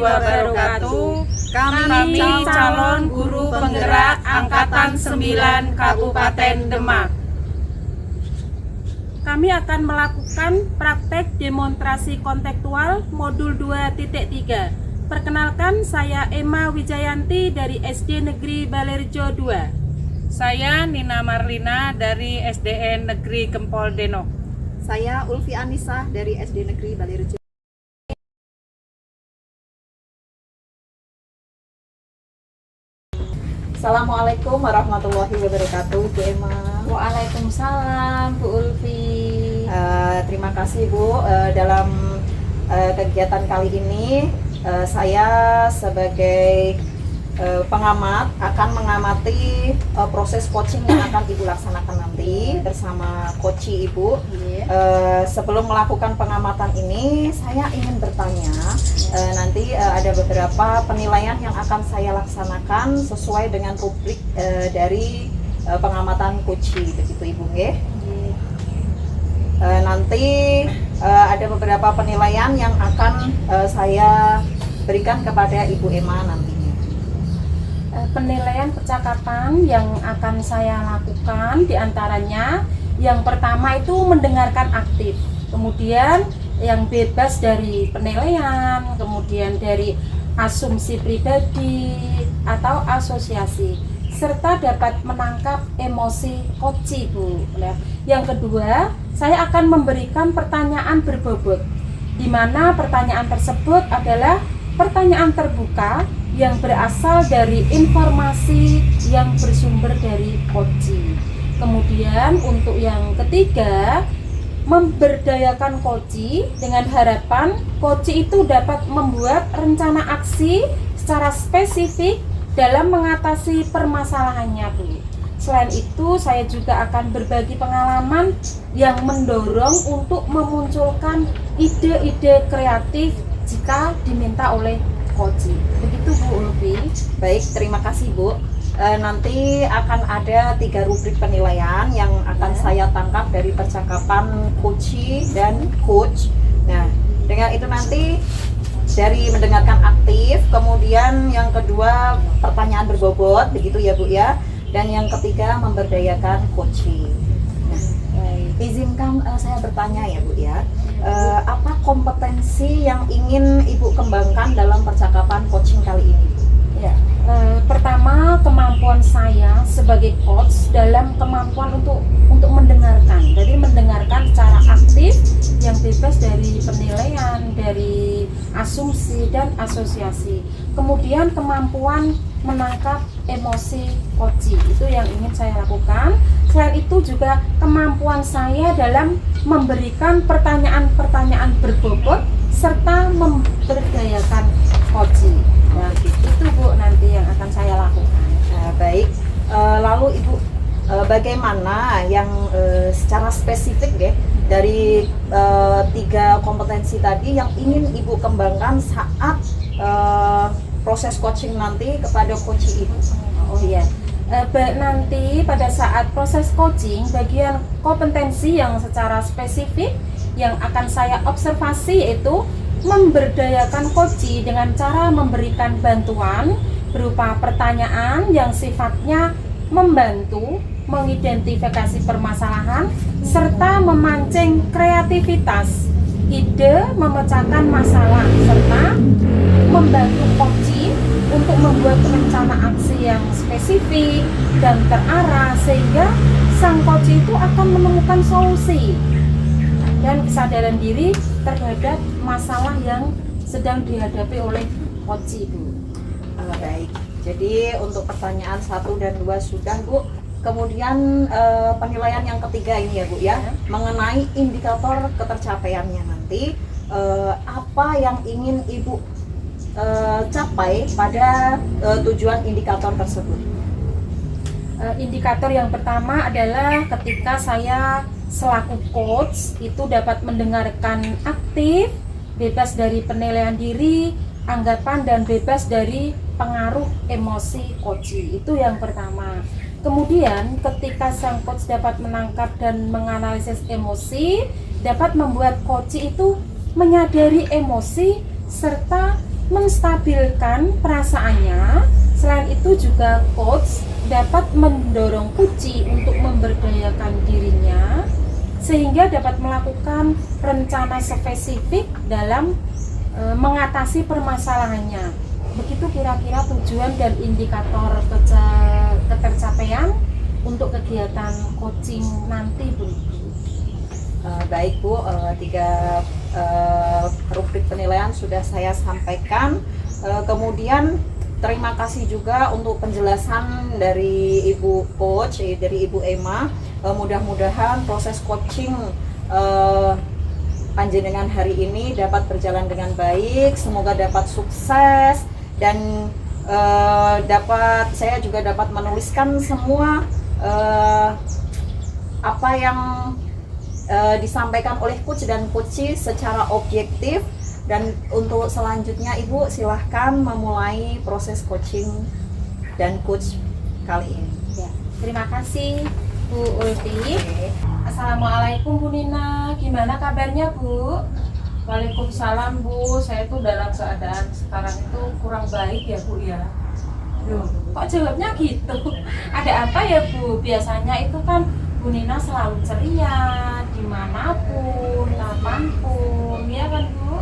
wabarakatuh. Kami calon guru penggerak Angkatan 9 Kabupaten Demak. Kami akan melakukan praktek demonstrasi kontekstual modul 2.3. Perkenalkan, saya Emma Wijayanti dari SD Negeri Balerjo 2. Saya Nina Marlina dari SDN Negeri Gempol Denok. Saya Ulfi Anissa dari SD Negeri Balerjo. Assalamualaikum warahmatullahi wabarakatuh, Bu Emma. Waalaikumsalam, Bu Ulfi. Terima kasih, Bu. Dalam kegiatan kali ini saya sebagai pengamat akan mengamati proses coaching yang akan Ibu laksanakan nanti bersama coach Ibu. Sebelum melakukan pengamatan ini, saya ingin bertanya, nanti ada beberapa penilaian yang akan saya laksanakan sesuai dengan rubrik dari pengamatan coach, begitu Ibu, nggih? Nanti ada beberapa penilaian yang akan saya berikan kepada Ibu Emma nantinya. Penilaian percakapan yang akan saya lakukan diantaranya yang pertama itu mendengarkan aktif, kemudian yang bebas dari penilaian, kemudian dari asumsi pribadi atau asosiasi, serta dapat menangkap emosi coach, Bu. Yang kedua, saya akan memberikan pertanyaan berbobot, di mana pertanyaan tersebut adalah pertanyaan terbuka yang berasal dari informasi yang bersumber dari coach. Kemudian untuk yang ketiga, memberdayakan coach dengan harapan coach itu dapat membuat rencana aksi secara spesifik dalam mengatasi permasalahannya, Bu. Selain itu, saya juga akan berbagi pengalaman yang mendorong untuk memunculkan ide-ide kreatif jika diminta oleh coach. Begitu, Bu Ulfi. Baik, terima kasih, Bu. Nanti akan ada 3 rubrik penilaian yang akan saya tangkap dari percakapan coach dan coach. Nah, dengan itu nanti dari mendengarkan aktif, kemudian yang kedua pertanyaan berbobot, begitu ya, Bu ya. Dan yang ketiga memberdayakan coach. Nah, izinkan saya bertanya ya, Bu ya. Apa kompetensi yang ingin Ibu kembangkan dalam percakapan coaching kali ini? Ya, pertama kemampuan saya sebagai coach dalam kemampuan untuk mendengarkan. Jadi mendengarkan secara aktif yang bebas dari penilaian, dari asumsi dan asosiasi. Kemudian kemampuan menangkap emosi coach, itu yang ingin saya lakukan. Selain itu juga kemampuan saya dalam memberikan pertanyaan-pertanyaan berbobot serta memberdayakan coach. Nah, itu Bu nanti yang akan saya lakukan. Baik, lalu Ibu bagaimana yang secara spesifik ya dari 3 kompetensi tadi yang ingin Ibu kembangkan saat proses coaching nanti kepada coach Ibu? Oh iya, nanti pada saat proses coaching, bagian kompetensi yang secara spesifik yang akan saya observasi yaitu memberdayakan coach dengan cara memberikan bantuan berupa pertanyaan yang sifatnya membantu mengidentifikasi permasalahan serta memancing kreativitas, ide memecahkan masalah, serta membantu coach untuk membuat rencana aksi yang spesifik dan terarah sehingga sang coach itu akan menemukan solusi dan kesadaran diri terhadap masalah yang sedang dihadapi oleh coach, Bu. Baik, jadi untuk pertanyaan 1 dan 2 sudah, Bu. Kemudian penilaian yang ketiga ini ya, Bu ya, mengenai indikator ketercapaiannya nanti, apa yang ingin Ibu capai pada tujuan indikator tersebut? Indikator yang pertama adalah ketika saya selaku coach itu dapat mendengarkan aktif, bebas dari penilaian diri, anggapan, dan bebas dari pengaruh emosi coach. Itu yang pertama. Kemudian ketika sang coach dapat menangkap dan menganalisis emosi, dapat membuat coach itu menyadari emosi serta menstabilkan perasaannya. Selain itu juga coach dapat mendorong Puci untuk memberdayakan dirinya sehingga dapat melakukan rencana spesifik dalam mengatasi permasalahannya. Begitu kira-kira tujuan dan indikator ketercapaian untuk kegiatan coaching nanti, Bu. Baik Bu, 3 rubrik penilaian sudah saya sampaikan. Kemudian terima kasih juga untuk penjelasan dari Ibu Coach, dari Ibu Emma. Mudah-mudahan proses coaching panjenengan hari ini dapat berjalan dengan baik. Semoga dapat sukses dan saya juga dapat menuliskan semua apa yang disampaikan oleh Coach dan Puci secara objektif. Dan untuk selanjutnya Ibu silahkan memulai proses coaching dan coach kali ini. Ya, terima kasih Bu Ulti. Assalamualaikum Bu Nina, gimana kabarnya Bu? Waalaikumsalam Bu, saya tuh dalam keadaan sekarang itu kurang baik ya Bu ya. Loh, kok jawabnya gitu? Ada apa ya Bu? Biasanya itu kan Bu Nina selalu ceria dimanapun, kapanpun, ya kan Bu?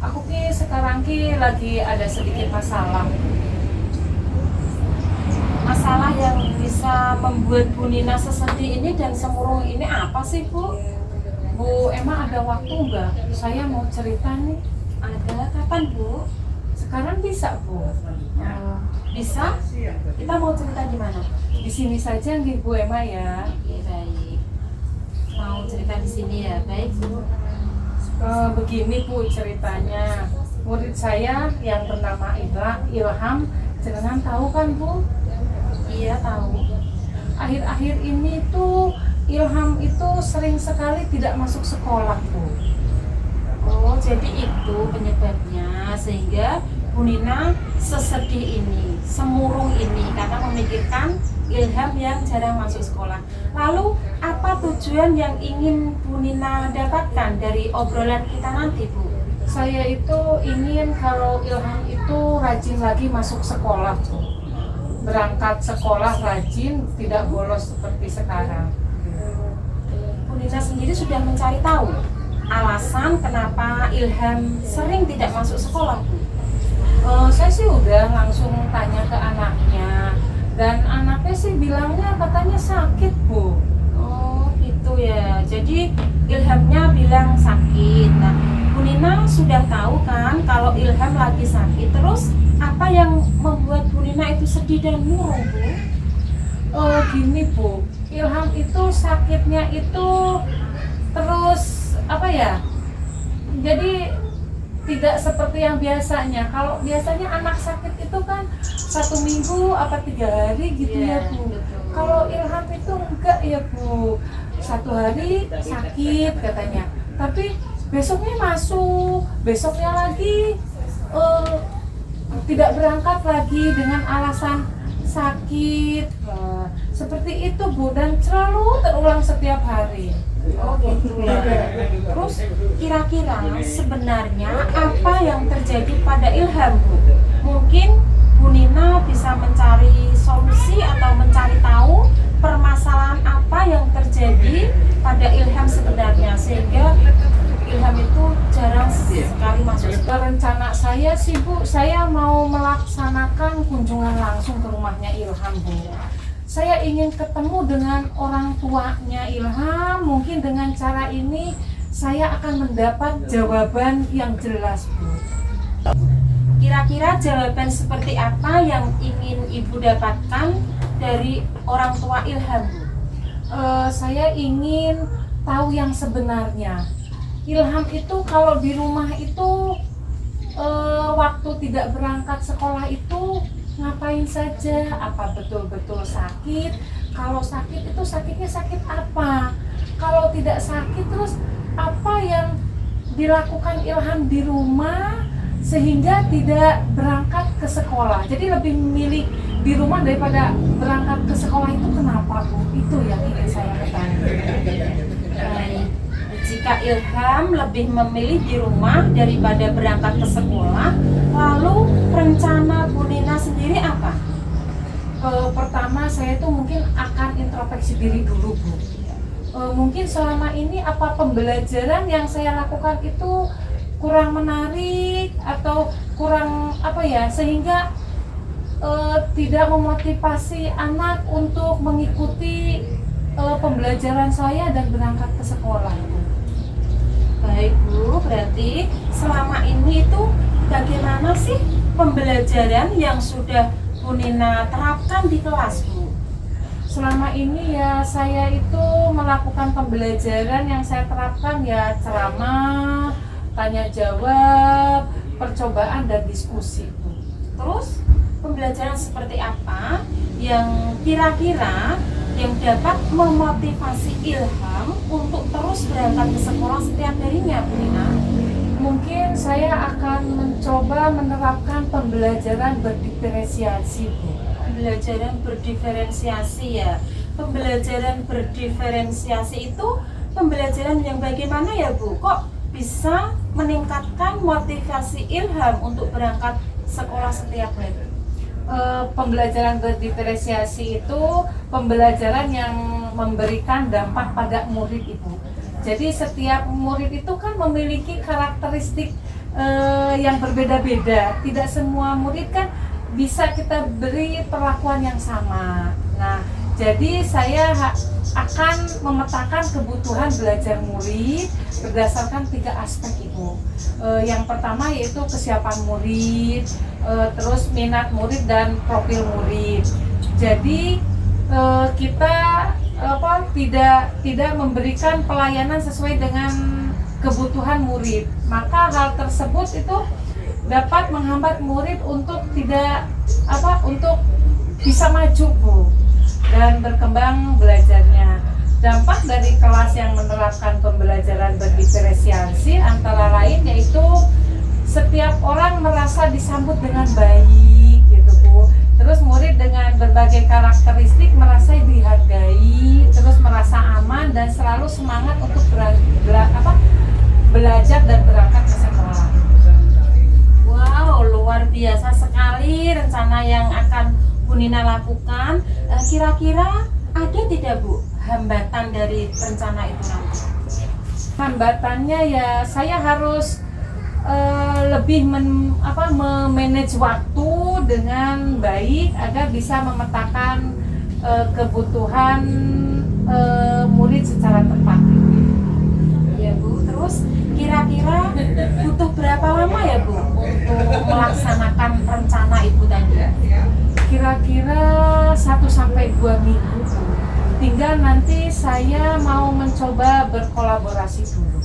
Aku sekarang lagi ada sedikit masalah. Masalah yang bisa membuat Bu Nina sesedih ini dan semurung ini apa sih Bu? Bu, emang ada waktu nggak? Saya mau cerita nih. Ada, kapan Bu? Sekarang bisa Bu? Bisa? Kita mau cerita di mana? Di sini saja nih Bu Emma ya. Oke, baik. Mau cerita di sini ya, baik Bu. Begini Bu ceritanya. Murid saya yang bernama Ilham, jenengan tahu kan Bu? Iya, tahu. Akhir-akhir ini tuh Ilham itu sering sekali tidak masuk sekolah Bu. Oh, jadi itu penyebabnya sehingga Bu Nina sesedih ini, semurung ini karena memikirkan Ilham yang jarang masuk sekolah. Lalu apa tujuan yang ingin Bu Nina dapatkan dari obrolan kita nanti Bu? Saya itu ingin kalau Ilham itu rajin lagi masuk sekolah Bu. Berangkat sekolah rajin, tidak bolos seperti sekarang. Bu Nina sendiri sudah mencari tahu alasan kenapa Ilham sering tidak masuk sekolah Bu? Saya sih udah langsung tanya ke anaknya, dan anaknya sih bilangnya katanya sakit Bu. Oh gitu ya, jadi Ilhamnya bilang sakit. Nah, Bu Nina sudah tahu kan kalau Ilham lagi sakit, terus apa yang membuat Bu Nina itu sedih dan murung Bu? Gini Bu, Ilham itu sakitnya itu terus apa ya, jadi tidak seperti yang biasanya. Kalau biasanya anak sakit itu kan 1 minggu apa 3 hari gitu ya Bu. Kalau Ilham itu enggak ya Bu, 1 hari sakit katanya, tapi besoknya masuk, besoknya lagi tidak berangkat lagi dengan alasan sakit. Seperti itu Bu, dan selalu terulang setiap hari. Oh gitu ya. Terus kira-kira sebenarnya apa yang terjadi pada Ilham Bu? Mungkin Bu Nina bisa mencari solusi atau mencari tahu permasalahan apa yang terjadi pada Ilham sebenarnya sehingga Ilham itu jarang sekali masuk sekolah. Rencana saya sih Bu, saya mau melaksanakan kunjungan langsung ke rumahnya Ilham Bu. Saya ingin ketemu dengan orang tuanya Ilham. Mungkin dengan cara ini saya akan mendapat jawaban yang jelas Bu. Kira-kira jawaban seperti apa yang ingin Ibu dapatkan dari orang tua Ilham Bu? Saya ingin tahu yang sebenarnya. Ilham itu kalau di rumah itu waktu tidak berangkat sekolah itu ngapain saja? Apa betul-betul sakit? Kalau sakit itu sakitnya sakit apa? Kalau tidak sakit terus apa yang dilakukan Ilham di rumah sehingga tidak berangkat ke sekolah? Jadi lebih memilih di rumah daripada berangkat ke sekolah itu kenapa Bu? Itu yang ingin saya ketahui. Baik, jika Ilham lebih memilih di rumah daripada berangkat ke sekolah, lalu rencana Bu Nina sendiri apa? Pertama saya tuh mungkin akan introspeksi diri dulu, Bu. Mungkin selama ini apa pembelajaran yang saya lakukan itu kurang menarik atau kurang apa ya, sehingga tidak memotivasi anak untuk mengikuti pembelajaran saya dan berangkat ke sekolah, Bu. Baik Bu, berarti selama ini itu bagaimana sih pembelajaran yang sudah Bu Nina terapkan di kelas, Bu? Selama ini ya saya itu melakukan pembelajaran yang saya terapkan ya ceramah, tanya jawab, percobaan dan diskusi, Bu. Terus pembelajaran seperti apa yang kira-kira yang dapat memotivasi Ilham untuk terus berangkat ke sekolah setiap harinya, Bu Nina? Mungkin saya akan mencoba menerapkan pembelajaran berdiferensiasi, Bu. Pembelajaran berdiferensiasi ya. Pembelajaran berdiferensiasi itu pembelajaran yang bagaimana ya Bu? Kok bisa meningkatkan motivasi Ilham untuk berangkat sekolah setiap hari? Pembelajaran berdiferensiasi itu pembelajaran yang memberikan dampak pada murid, Ibu. Jadi setiap murid itu kan memiliki karakteristik yang berbeda-beda. Tidak semua murid kan bisa kita beri perlakuan yang sama. Nah, jadi saya akan memetakan kebutuhan belajar murid berdasarkan 3 aspek, Ibu. Yang pertama yaitu kesiapan murid, terus minat murid dan profil murid. Jadi kita tidak memberikan pelayanan sesuai dengan kebutuhan murid. Maka hal tersebut itu dapat menghambat murid untuk untuk bisa maju, Bu, dan berkembang belajarnya. Dampak dari kelas yang menerapkan pembelajaran berdiferensiasi antara lain yaitu setiap orang merasa disambut dengan baik gitu, Bu. Terus murid dengan berbagai karakteristik merasa dihargai, terus merasa aman dan selalu semangat untuk belajar dan berangkat ke sekolah. Wow, luar biasa sekali rencana yang akan Bu Nina lakukan. Kira-kira ada tidak Bu hambatan dari rencana itu nanti? Hambatannya ya saya harus lebih memanage waktu dengan baik agar bisa memetakan kebutuhan murid secara tepat. Ya Bu, terus kira-kira butuh berapa lama ya Bu untuk melaksanakan rencana Ibu tadi? Kira-kira 1-2 minggu, Bu. Tinggal nanti saya mau mencoba berkolaborasi dulu.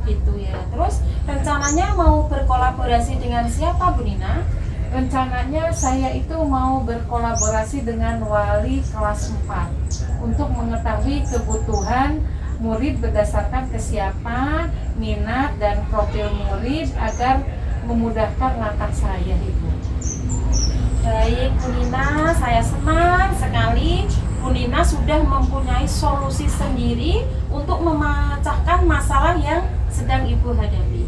Gitu ya. Terus rencananya mau berkolaborasi dengan siapa Bu Nina? Rencananya saya itu mau berkolaborasi dengan wali kelas 4 untuk mengetahui kebutuhan murid berdasarkan kesiapan, minat, dan profil murid agar memudahkan langkah saya, Ibu. Baik Bu Nina, saya senang sekali Bu Nina sudah mempunyai solusi sendiri untuk memecahkan masalah yang sedang Ibu hadapi.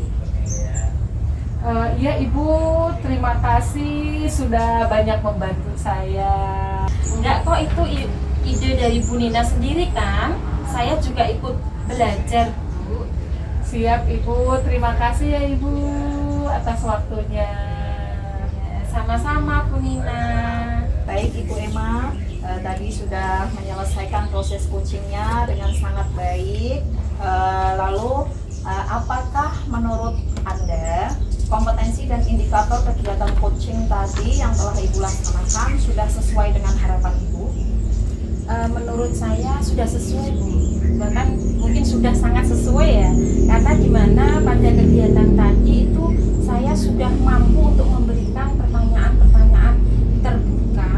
Ya Ibu, terima kasih sudah banyak membantu saya. Enggak kok, itu ide dari Bu Nina sendiri kan? Saya juga ikut belajar Bu. Siap Ibu, terima kasih ya Ibu atas waktunya. Ya, sama-sama Bu Nina. Baik Ibu Emma, tadi sudah menyelesaikan proses coachingnya dengan sangat baik. Lalu apakah menurut Anda kompetensi dan indikator kegiatan coaching tadi yang telah Ibu laksanakan sudah sesuai dengan harapan Ibu? Menurut saya sudah sesuai Bu, bahkan mungkin sudah sangat sesuai ya, karena dimana pada kegiatan tadi itu saya sudah mampu untuk memberikan pertanyaan-pertanyaan terbuka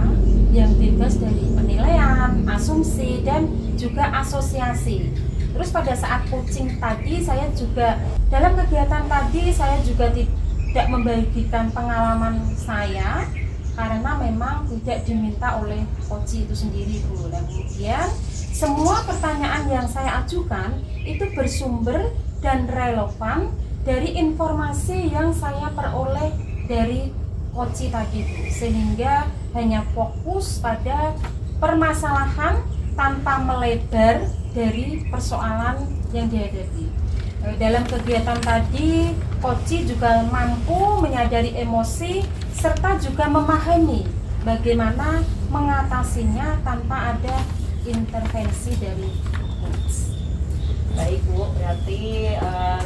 yang bebas dari penilaian, asumsi, dan juga asosiasi. Terus pada saat coaching tadi saya juga dalam kegiatan tadi saya juga tidak membagikan pengalaman saya, karena memang tidak diminta oleh coach itu sendiri Bu. Dan kemudian semua pertanyaan yang saya ajukan itu bersumber dan relevan dari informasi yang saya peroleh dari coach tadi Bu, sehingga hanya fokus pada permasalahan tanpa melebar dari persoalan yang dihadapi. Dalam kegiatan tadi, coach juga mampu menyadari emosi serta juga memahami bagaimana mengatasinya tanpa ada intervensi dari coach. Baik Bu, berarti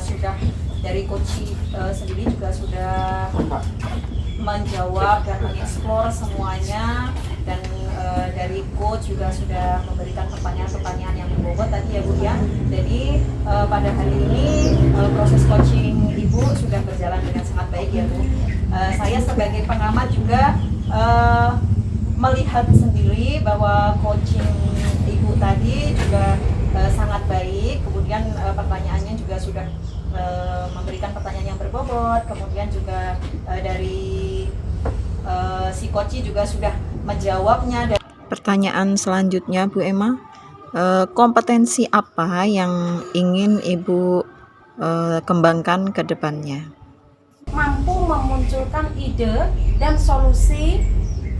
sudah dari coach sendiri juga sudah menjawab dan mengeksplor semuanya, dan dari coach juga sudah memberikan pertanyaan-pertanyaan yang berbobot tadi ya Bu ya. Jadi pada hari ini proses coaching Ibu sudah berjalan dengan sangat baik ya Bu. Saya sebagai pengamat juga melihat sendiri bahwa coaching Ibu tadi juga sangat baik. Kemudian pertanyaannya juga sudah memberikan pertanyaan yang berbobot. Kemudian juga dari si coach juga sudah menjawabnya. Pertanyaan selanjutnya Bu Emma, kompetensi apa yang ingin Ibu kembangkan ke depannya? Mampu memunculkan ide dan solusi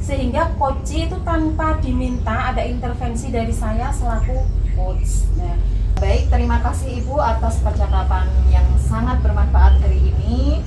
sehingga coach itu tanpa diminta ada intervensi dari saya selaku coach. Baik, terima kasih Ibu atas percakapan yang sangat bermanfaat hari ini.